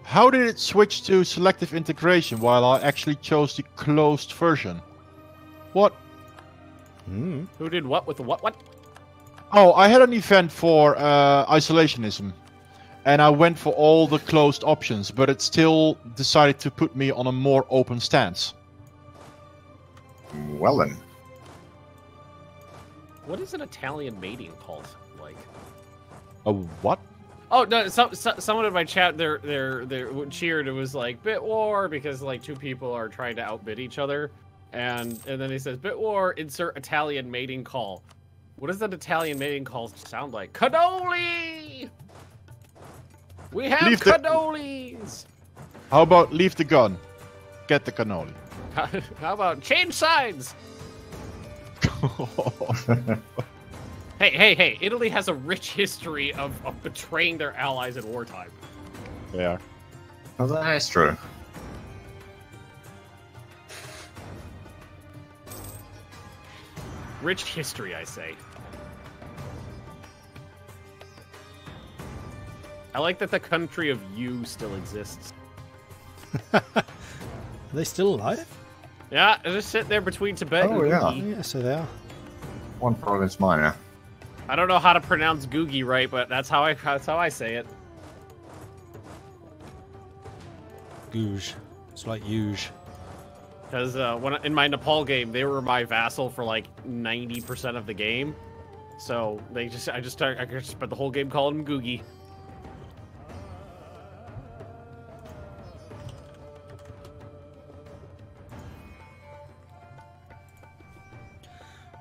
How did it switch to selective integration while I actually chose the closed version? What? Who did what with the what? Oh, I had an event for isolationism. And I went for all the closed options, but it still decided to put me on a more open stance. Well then. What is an Italian mating cult like? A what? Oh no! Someone in my chat there cheered. It was like bit war because like two people are trying to outbid each other, and then he says bit war. Insert Italian mating call. What does an Italian mating call sound like? Cannoli! We have cannolis! How about leave the gun? Get the cannoli. How about change sides? Hey, Italy has a rich history of betraying their allies in wartime. Yeah. Well, that is true. Rich history, I say. I like that the country of you still exists. Are they still alive? Yeah, they're just sitting there between Tibet and yeah. Googie. Yeah, so they are. One province minor. I don't know how to pronounce Googie right, but that's how I say it. Googe. It's like Yuge. Because in my Nepal game, they were my vassal for like 90% of the game, so I just spent the whole game calling him Googie.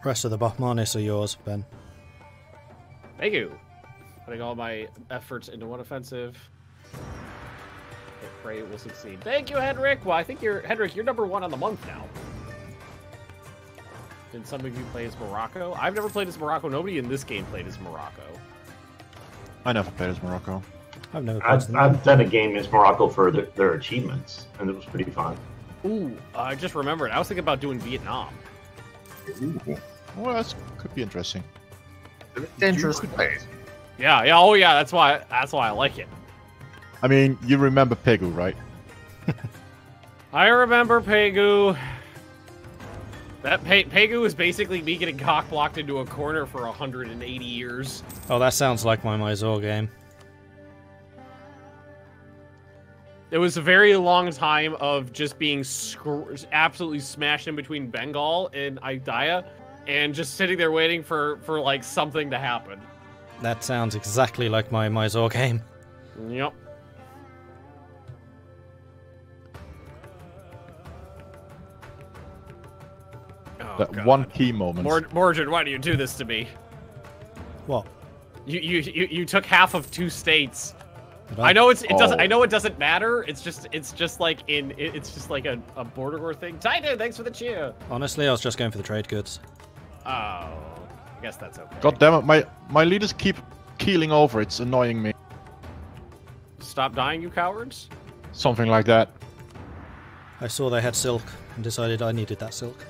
Rest of the Bahmanis are yours, Ben. Thank you. Putting all my efforts into one offensive. I pray it will succeed. Thank you, Henrik. Well, I think you're number 1 on the month now. Did some of you play as Morocco? I've never played as Morocco. Nobody in this game played as Morocco. I never played as Morocco. I've never played I've done a game as Morocco for their achievements, and it was pretty fun. Ooh, I just remembered. I was thinking about doing Vietnam. Ooh. Well, that could be interesting. Dangerous place. Yeah, oh yeah, that's why I like it. I mean, you remember Pegu, right? I remember Pegu. That Pegu is basically me getting cock-blocked into a corner for 180 years. Oh, that sounds like my Mysore game. It was a very long time of just being absolutely smashed in between Bengal and Aidaya, and just sitting there waiting for like something to happen. That sounds exactly like my Mysore game. Yep. Oh, That God. one key moment. Mordred, why do you do this to me? What? You took half of 2 states. Did I know it doesn't. Oh. I know it doesn't matter. It's just like it's just like a border war thing. Titan, thanks for the cheer. Honestly, I was just going for the trade goods. Oh, I guess that's okay. God damn it, my leaders keep keeling over. It's annoying me. Stop dying, you cowards. Something like that. I saw they had silk and decided I needed that silk.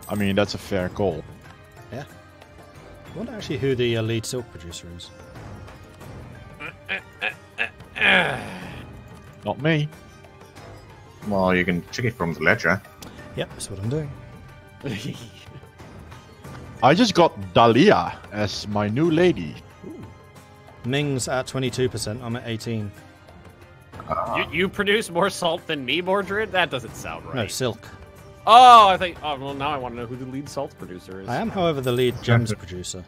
I mean, that's a fair goal. Yeah. I wonder actually who the lead silk producer is. Not me. Well, you can check it from the ledger. Yep, that's what I'm doing. I just got Dahlia as my new lady. Ming's at 22%, I'm at 18. You produce more salt than me, Mordred? That doesn't sound right. No, silk. Oh, I think. Oh, well, now I want to know who the lead salt producer is. I am, however, the lead gems producer.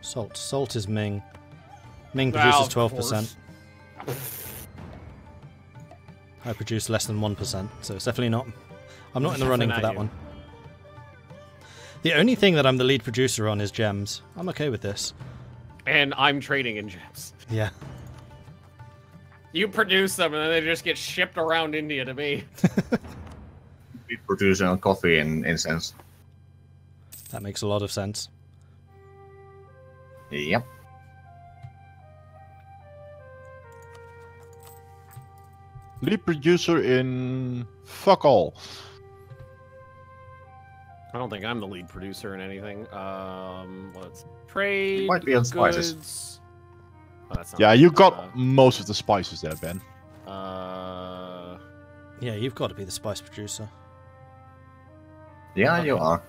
Salt is Ming. Ming produces 12%. I produce less than 1%, so it's definitely not... I'm not in the running for that one. The only thing that I'm the lead producer on is gems. I'm okay with this. And I'm trading in gems. Yeah. You produce them, and then they just get shipped around India to me. We produce coffee and incense. That makes a lot of sense. Yep. Lead producer in fuck all. I don't think I'm the lead producer in anything. Let's trade. Might be on spices. goods. Oh, that's not Yeah, you got most of the spices there, Ben. Yeah, you've got to be the spice producer. Yeah, you are.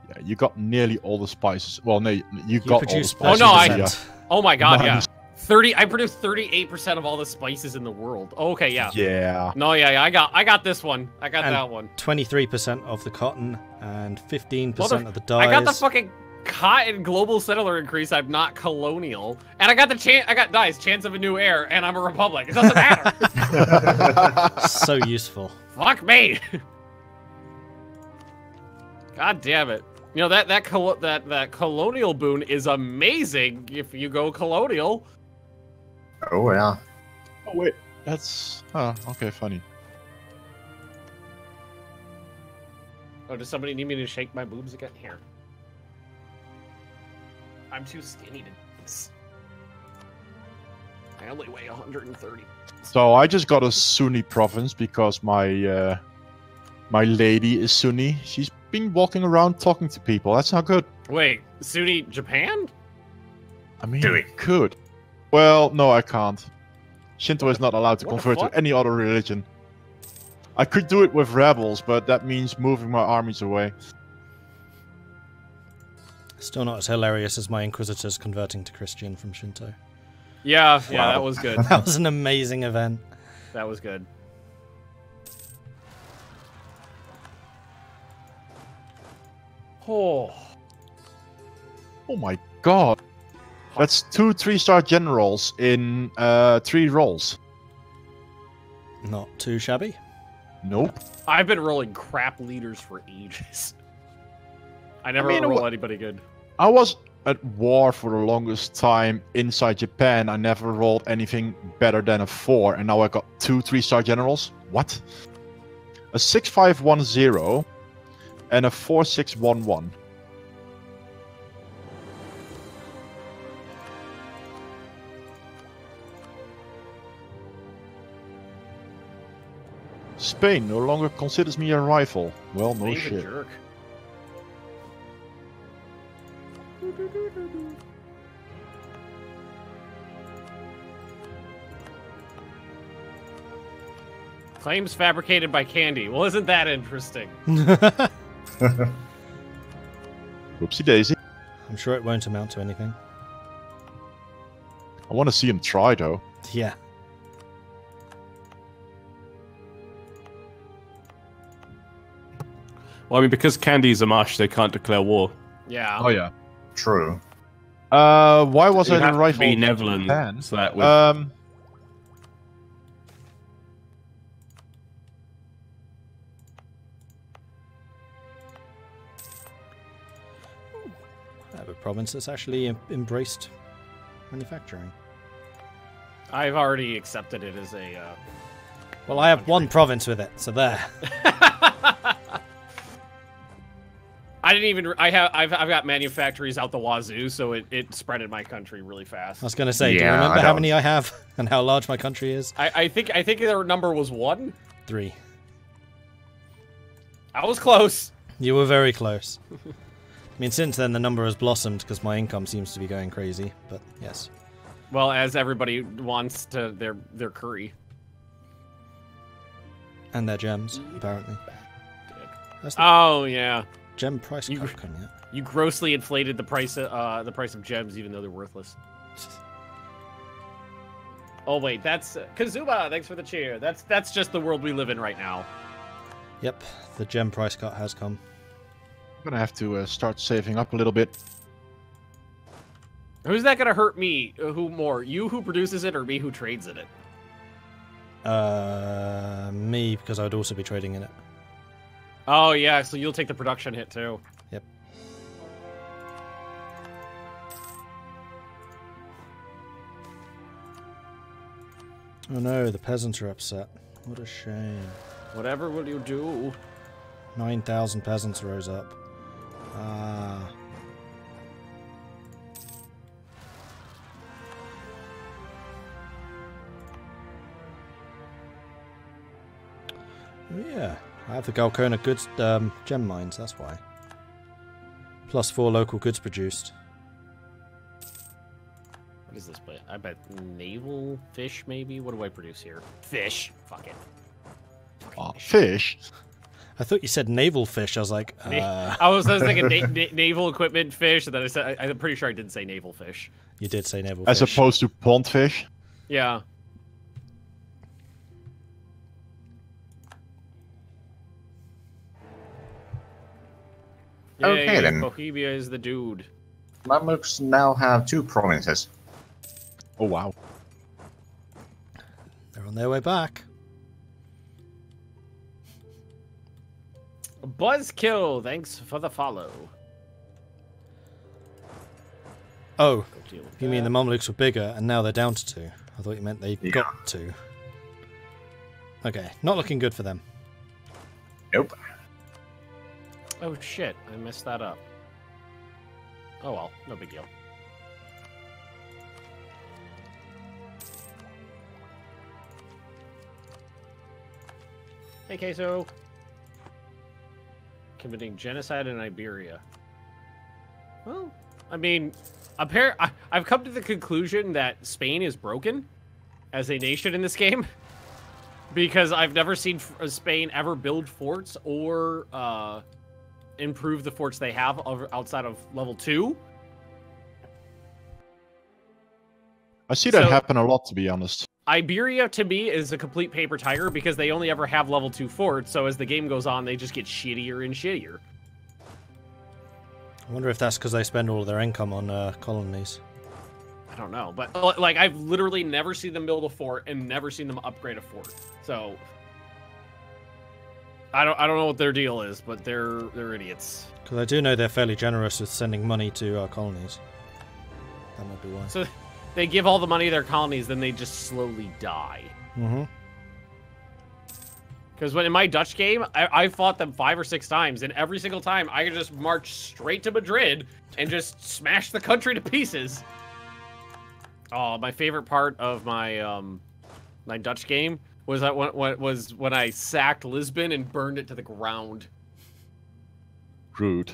Yeah, you got nearly all the spices. Well, no, you got all the produce spices. Oh, no, in I- the, Oh my god, Minus- yeah. 30. I produced 38% of all the spices in the world. Okay, yeah. Yeah. No, yeah, I got this one. I got And that one. 23% of the cotton and 15% of the dyes. I got the fucking cotton global settler increase. I'm not colonial, and I got the chance. I got dyes, chance of a new heir, and I'm a republic. It doesn't matter. So useful. Fuck me. God damn it. You know that colonial boon is amazing if you go colonial. Oh, yeah. Oh, wait. That's... Oh, okay, funny. Oh, does somebody need me to shake my boobs again? Here. I'm too skinny to do this. I only weigh 130. So I just got a Sunni province because my my lady is Sunni. She's been walking around talking to people. That's not good. Wait, Sunni Japan? I mean, Do it. could. Well, no, I can't. Shinto is not allowed to What the convert fuck? to any other religion. I could do it with rebels, but that means moving my armies away. Still not as hilarious as my Inquisitors converting to Christian from Shinto. Yeah, Wow. that was good. That was an amazing event. That was good. Oh. Oh my god. That's 2 3-star generals in 3 rolls. Not too shabby. Nope. I've been rolling crap leaders for ages. I never mean, roll anybody good. I was at war for the longest time inside Japan. I never rolled anything better than a 4, and now I got 2 3-star generals. What? A 6-5-1-0 and a 4-6-1-1. Spain no longer considers me a rival. Well, no Spain's a shit. jerk. Claims fabricated by Candy. Well, isn't that interesting? Whoopsie daisy. I'm sure it won't amount to anything. I want to see him try, though. Yeah. Well, I mean, because Candy's a marsh, they can't declare war. Yeah. Oh yeah. True. Why was It I would the have to rival? be of Netherlands, Japan? so that would... I have a province that's actually embraced manufacturing. I've already accepted it as a. Well, I have one province with it, so there. I didn't even. I've got manufactories out the wazoo, so it spread in my country really fast. I was going to say, do you Yeah, remember I how don't. many I have and how large my country is? I think their number was 1. 3. I was close. You were very close. I mean, since then the number has blossomed because my income seems to be going crazy, but yes. Well, as everybody wants to their curry. And their gems, apparently. Has the Oh yeah, gem price you- cut come yet? you grossly inflated the price of gems, even though they're worthless. Oh wait, that's Kazuma. Thanks for the cheer. That's just the world we live in right now. Yep, the gem price cut has come. I'm gonna have to start saving up a little bit. Who's that gonna hurt me? Who more? You who produces it, or me who trades in it? Me, because I would also be trading in it. Oh yeah, so you'll take the production hit too. Yep. Oh no, the peasants are upset. What a shame. Whatever will you do? 9,000 peasants rose up. Ah. Oh yeah, I have the Galcona goods gem mines, that's why. +4 local goods produced. What is this place? I bet naval fish, maybe? What do I produce here? Fish. Fuck it. Fish? I thought you said naval fish. I was like, I was thinking naval equipment fish, and then I said, I'm pretty sure I didn't say naval fish. You did say naval As fish. opposed to pond fish? Yeah. Okay, Yay, then. Bohemia is the dude. Mamluks now have 2 provinces. Oh, wow. They're on their way back. Buzzkill, thanks for the follow. Oh, Go deal with you mean that. the Mamluks were bigger and now they're down to 2? I thought you meant they Yeah. got 2. Okay, not looking good for them. Nope. Oh shit, I messed that up. Oh well, no big deal. Hey Queso. Committing genocide in Iberia. Well, I mean, I've come to the conclusion that Spain is broken as a nation in this game. Because I've never seen Spain ever build forts or improve the forts they have outside of level 2. I see that So- happen a lot, to be honest. Iberia, to me, is a complete paper tiger because they only ever have level 2 forts, so as the game goes on, they just get shittier and shittier. I wonder if that's because they spend all of their income on colonies. I don't know, but like I've literally never seen them build a fort and never seen them upgrade a fort. So I don't know what their deal is, but they're idiots. Because I do know they're fairly generous with sending money to colonies. That might be why. So they give all the money to their colonies, then they just slowly die. Mm-hmm. Because when in my Dutch game, I fought them 5 or 6 times, and every single time I could just march straight to Madrid and just smash the country to pieces. Oh, my favorite part of my my Dutch game was that when I sacked Lisbon and burned it to the ground. Rude.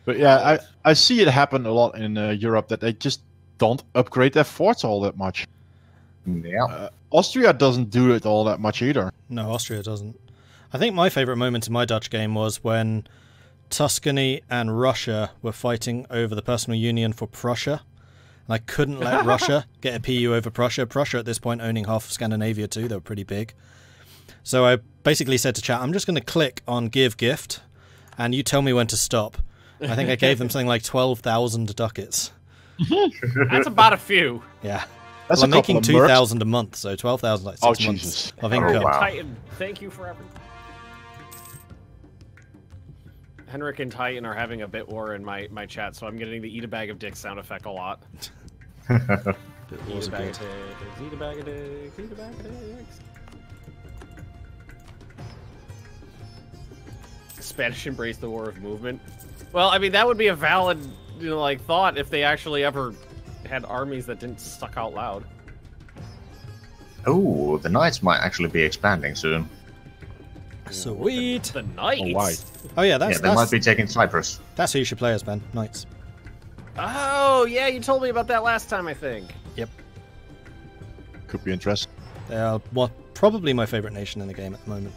But yeah, I see it happen a lot in Europe that they just don't upgrade their forts all that much. Yeah. Austria doesn't do it all that much either. No, Austria doesn't. I think my favourite moment in my Dutch game was when Tuscany and Russia were fighting over the personal union for Prussia. And I couldn't let Russia get a PU over Prussia. Prussia at this point owning half of Scandinavia too. They were pretty big. So I basically said to chat, I'm just going to click on give gift and you tell me when to stop. I think I gave them something like 12,000 ducats. That's about a few. Yeah. That's Well, I'm a couple making of 2,000 a month, so 12,000 like 6 Oh, months Jesus. of income. wow. Titan, thank you for everything. Henrik and Titan are having a bit war in my chat, so I'm getting the eat a bag of dicks sound effect a lot. It Eat was a bag good. of dicks, eat a bag of dicks, eat a bag of dicks. Spanish embraced the war of movement. Well, I mean, that would be a valid, like, thought if they actually ever had armies that didn't suck out loud. Oh, the Knights might actually be expanding soon. Sweet. The Knights? Oh, why? Oh yeah, that's They might be taking Cyprus. that's who you should play as, Ben. Knights. Oh, yeah, you told me about that last time, I think. Yep. Could be interesting. They are probably my favourite nation in the game at the moment.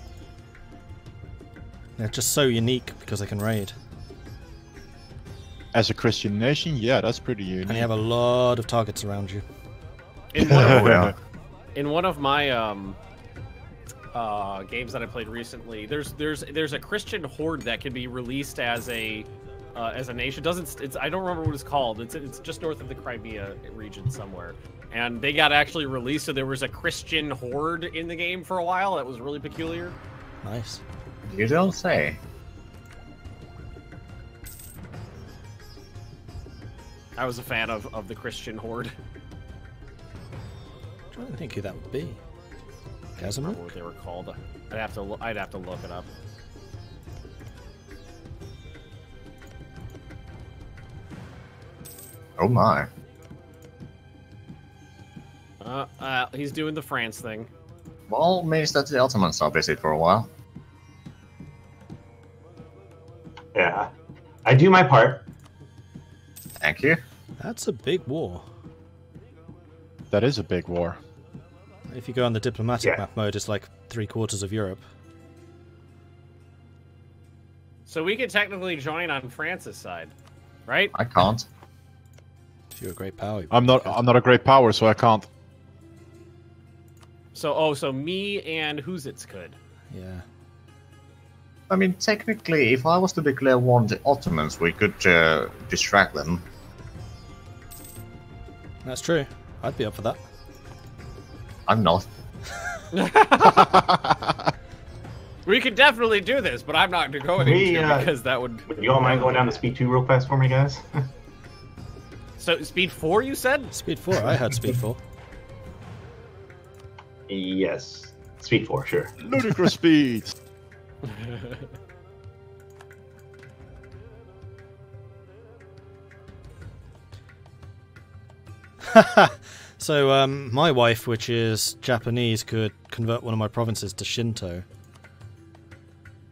They're just so unique because they can raid. As a Christian nation, yeah, that's pretty unique. And you have a lot of targets around you. In one of, Oh, yeah. in one of my games that I played recently, there's a Christian horde that can be released as a nation. I don't remember what it's called. It's just north of the Crimea region somewhere, and they got actually released. So there was a Christian horde in the game for a while. That was really peculiar. Nice. You don't say. I was a fan of the Christian horde. I'm trying to think who that would be. I don't remember Kazimuk? what they were called. I'd have to look it up. Oh my. He's doing the France thing. Well, means that the Ottomans are busy for a while. Yeah. I do my part. Thank you. That's a big war. That is a big war. If you go on the diplomatic Yeah. map mode, it's like 3/4 of Europe. So we could technically join on France's side, right? I can't. If you're a great power. I'm not a great power, so I can't. So me and Huzits could. Yeah. I mean, technically, if I was to declare war on the Ottomans, we could distract them. That's true. I'd be up for that. I'm not. We could definitely do this, but I'm not going to because that would. Would you all mind going down to speed 2 real fast for me, guys? So speed 4, you said? Speed 4. I had speed 4. Yes. Speed 4, sure. Ludicrous speed. So, my wife, which is Japanese, could convert one of my provinces to Shinto.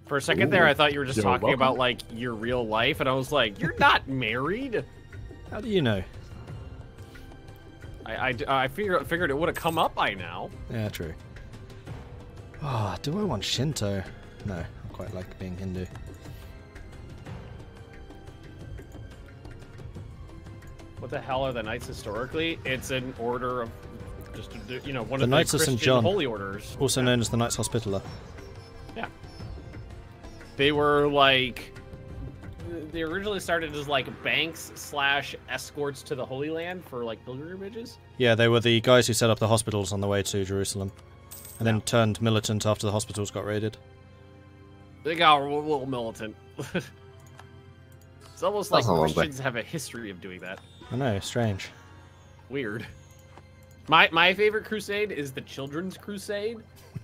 For a second there, I thought you were just You're talking welcome. about like your real life, and I was like, "You're not married." How do you know? I figured it would have come up by now. Yeah, true. Ah, do I want Shinto? No, I quite like being Hindu. What the hell are the knights historically? It's an order of just one The of Knights the of St. Christian John. holy orders. Also known as the Knights Hospitaller. Yeah. They were like they originally started as like banks / escorts to the Holy Land for like pilgrimages. Yeah, they were the guys who set up the hospitals on the way to Jerusalem. And then turned militant after the hospitals got raided. They got a little militant. It's almost like That's a little bit. Christians have a history of doing that. I know, strange. Weird. My favorite crusade is the Children's Crusade,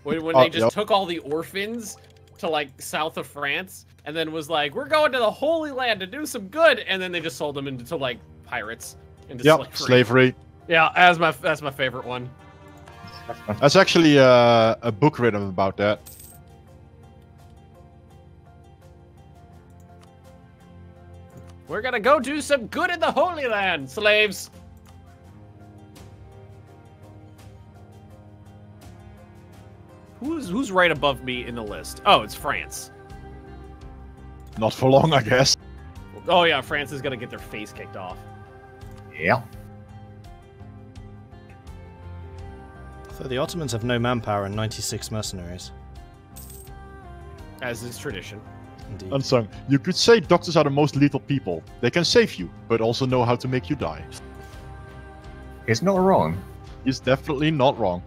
when Oh, they just yep. took all the orphans to like south of France, and then was like, "We're going to the Holy Land to do some good," and then they just sold them into like pirates, into Yep, slavery. Yeah, that's my favorite one. That's actually a book written about that. We're gonna go do some good in the Holy Land, slaves. Who's right above me in the list? Oh, it's France. Not for long, I guess. Oh yeah, France is gonna get their face kicked off. Yeah. So the Ottomans have no manpower and 96 mercenaries. As is tradition. Indeed. Unsung. You could say doctors are the most lethal people. They can save you, but also know how to make you die. He's not wrong. He's definitely not wrong.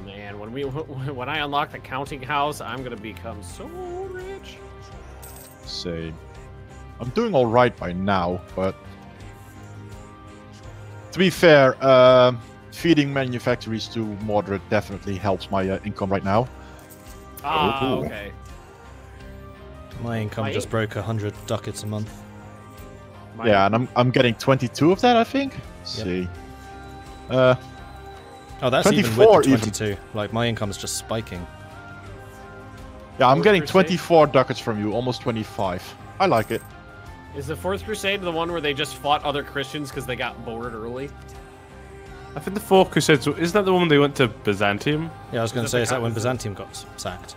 Man, when I unlock the counting house, I'm gonna become so rich. Same. I'm doing all right by now, but to be fair, feeding manufactories to Mordred definitely helps my income right now. Ah, Ooh. okay. My income My just broke 100 ducats a month. My- Yeah, and I'm getting 22 of that, I think. Let's Yep. see. Oh, that's even 24 with the even. 22. Like, my income's just spiking. Yeah, I'm Fourth getting Crusade? 24 ducats from you, almost 25. I like it. Is the Fourth Crusade the one where they just fought other Christians because they got bored early? I think the Fourth Crusades, isn't that the one when they went to Byzantium? Yeah, I was going to Is say, that is that when is it- Byzantium got sacked?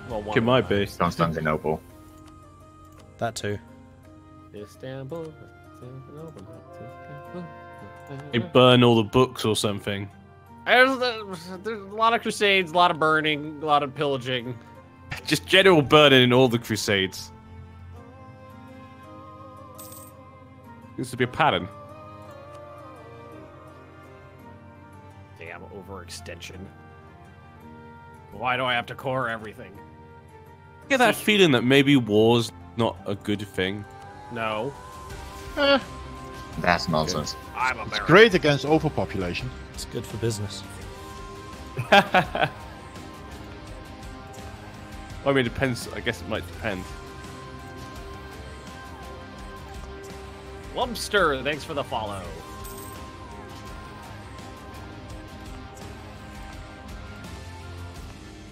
Well, one It of might them. be. Constantinople. That too. Istanbul. They burn all the books or something. There's a lot of crusades, a lot of burning, a lot of pillaging. Just general burning in all the Crusades. Used to be a pattern. Damn overextension. Why do I have to core everything? I get that feeling that maybe war's not a good thing. No, That's nonsense. I'm It's American. great against overpopulation. It's good for business. Well, I mean, it depends. I guess it might depend. Lumpster, thanks for the follow.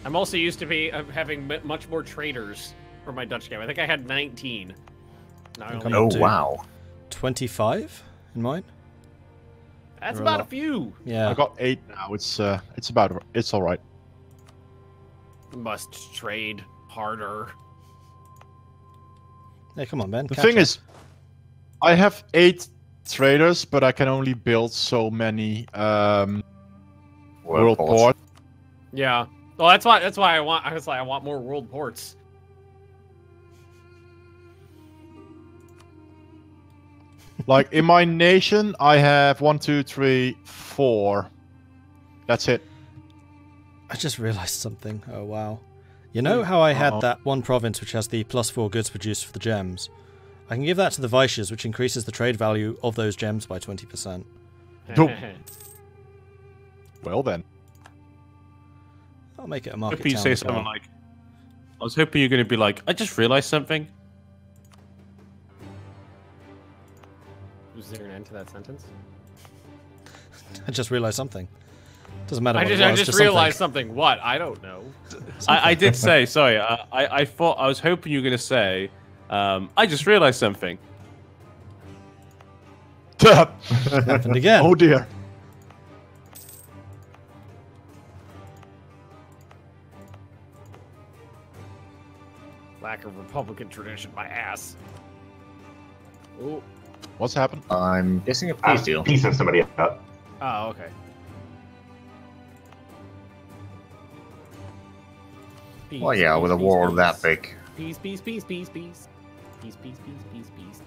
I'm also used to having much more traders for my Dutch game. I think I had 19. Now I only Oh, have 2. wow. 25 in mine. That's Or a about a lot. few. Yeah. I got 8 now. It's all right. Must trade harder. Hey, come on, Ben. The catch thing up. is, I have 8 traders, but I can only build so many world ports. Yeah. Well, that's why I want more world ports. Like in my nation, I have 1, 2, 3, 4. That's it. I just realised something. Oh, wow. You know how I had that one province which has the +4 goods produced for the gems? I can give that to the Vaishyas, which increases the trade value of those gems by 20%. Nope. Well then. I'll make it a I market hope you town say as something well. like, I was hoping you're going to be like, I just realized something. Was there an end to that sentence? I just realised something. Doesn't matter I what just, it I was, just just realized something. What? I don't know. I did say, sorry, I thought, I was hoping you were going to say, I just realized something. happened again. Oh dear. Lack of Republican tradition, my ass. Ooh. What's happened? I'm guessing a I'm peace deal. piecing somebody up. Oh, okay. Peace, Well, yeah, with a peace, war peace. that big. Peace, peace, peace, peace, peace. Peace, peace, peace, peace, peace.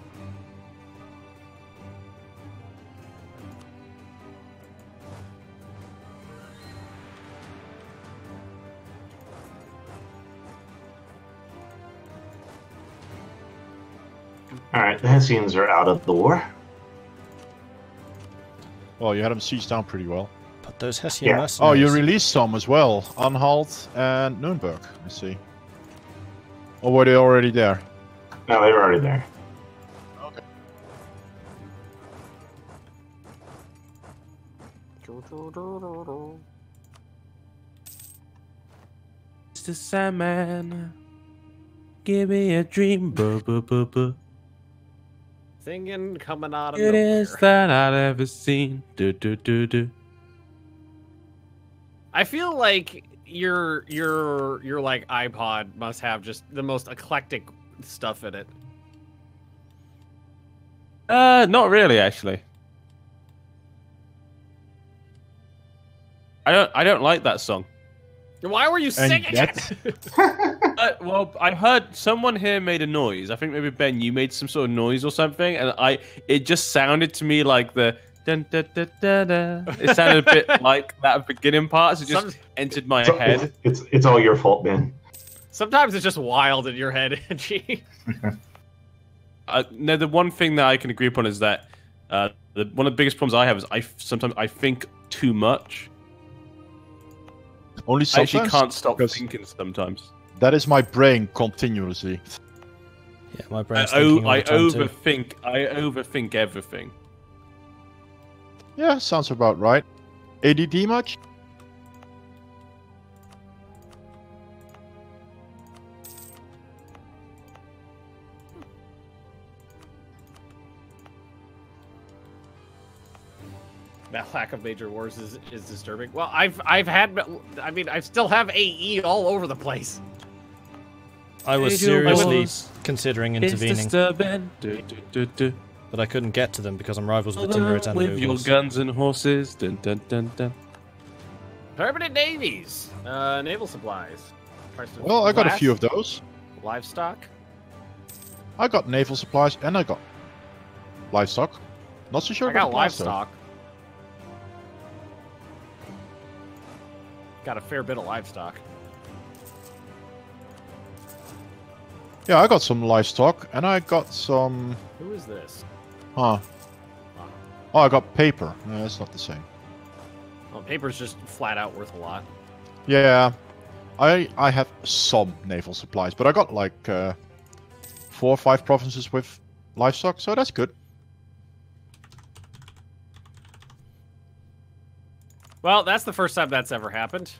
Alright, the Hessians are out of the war. Well, you had them sieged down pretty well. But those Hessian Yeah. Oh, mercenaries... you released some as well. Anhalt and Nuremberg. I see. Or were they already there? No, they were already there. Okay. Mr. Sandman, give me a dream. Buh, buh, buh, buh. Singing coming out of It nowhere. is that I've ever seen. Do, do, do, do. I feel like your like iPod must have just the most eclectic stuff in it. Not really, actually. I don't like that song. Why were you singing yet- it? Well, I heard someone here made a noise. I think maybe Ben, you made some sort of noise or something, and it just sounded to me like the dun, da, da, da, da. It sounded a bit like that beginning part, so it just entered my So head. it's all your fault, Ben. Sometimes it's just wild in your head, G. No, the one thing that I can agree upon is that one of the biggest problems I have is sometimes I think too much. Only I sometimes. actually can't stop because thinking sometimes. That is my brain continuously. Yeah, my brain's I thinking all the time too. overthink everything. Yeah, sounds about right. ADD much? That lack of major wars is disturbing. Well, I still have AE all over the place. I was Major seriously wars. considering It's intervening, disturbing. Do, do, do, do. but I couldn't get to them because I'm rivals with Timurids and With your Mughals. guns and horses. Dun, dun, dun, dun. Permanent navies, naval supplies. Price of Well, I got a glass, few of those. livestock. I got naval supplies and I got livestock. Not so sure I got about the glass, though. livestock. Got a fair bit of livestock. Yeah, I got some livestock and I got some. Who is this? Huh. Oh, I got paper. No, that's not the same. Well, paper's just flat out worth a lot. Yeah. I have some naval supplies, but I got like 4 or 5 provinces with livestock, so that's good. Well, that's the first time that's ever happened.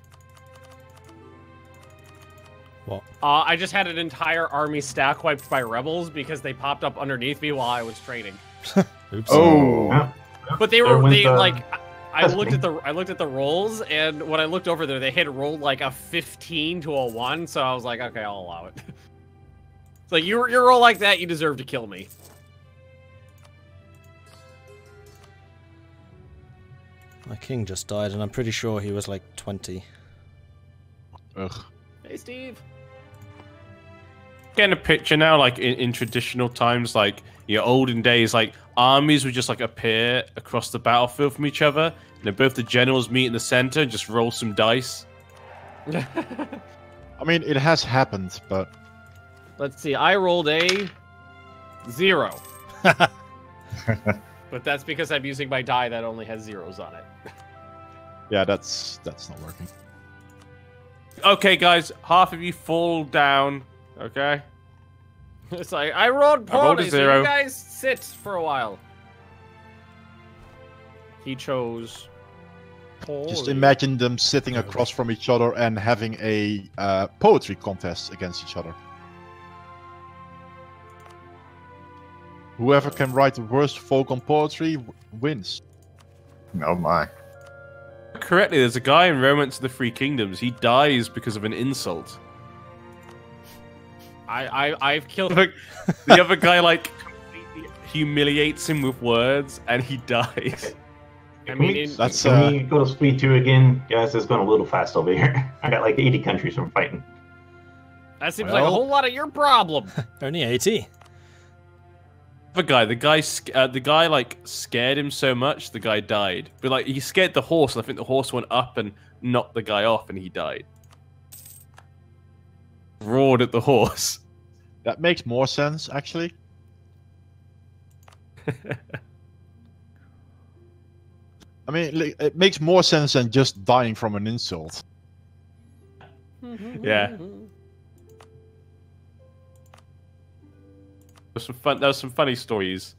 What? I just had an entire army stack wiped by rebels because they popped up underneath me while I was trading. Oops. Oh. Yeah. But they There were went they the- like I That's looked me. at the rolls, and when I looked over there, they had rolled like a 15 to a 1, so I was like, okay, I'll allow it. It's like you roll like that, you deserve to kill me. My king just died, and I'm pretty sure he was like 20. Ugh. Hey, Steve. Getting a picture now, like in traditional times, like olden days, like armies would just like appear across the battlefield from each other, and then both the generals meet in the center and just roll some dice. I mean, it has happened, but Let's see. I rolled a 0. But that's because I'm using my die that only has zeros on it. yeah, that's not working. Okay, guys, half of you fall down. Okay. It's like I rolled I rolled a poorly, so 0. you guys sit for a while. He chose. Just poorly. imagine them sitting across from each other and having a poetry contest against each other. Whoever can write the worst folk on poetry wins. Oh my. Correctly, there's a guy in Romance of the Three Kingdoms. He dies because of an insult. I've killed. Like, the other guy like completely humiliates him with words, and he dies. I mean, That's Can we go to speed 2 again? Guys, it's going a little fast over here. I got like 80 countries from fighting. that seems like a well- whole lot of your problem. Only 80. The guy like scared him so much, the guy died. But like he scared the horse, and I think the horse went up and knocked the guy off, and he died. Roared at the horse. That makes more sense, actually. I mean, it makes more sense than just dying from an insult. Yeah. There was some funny stories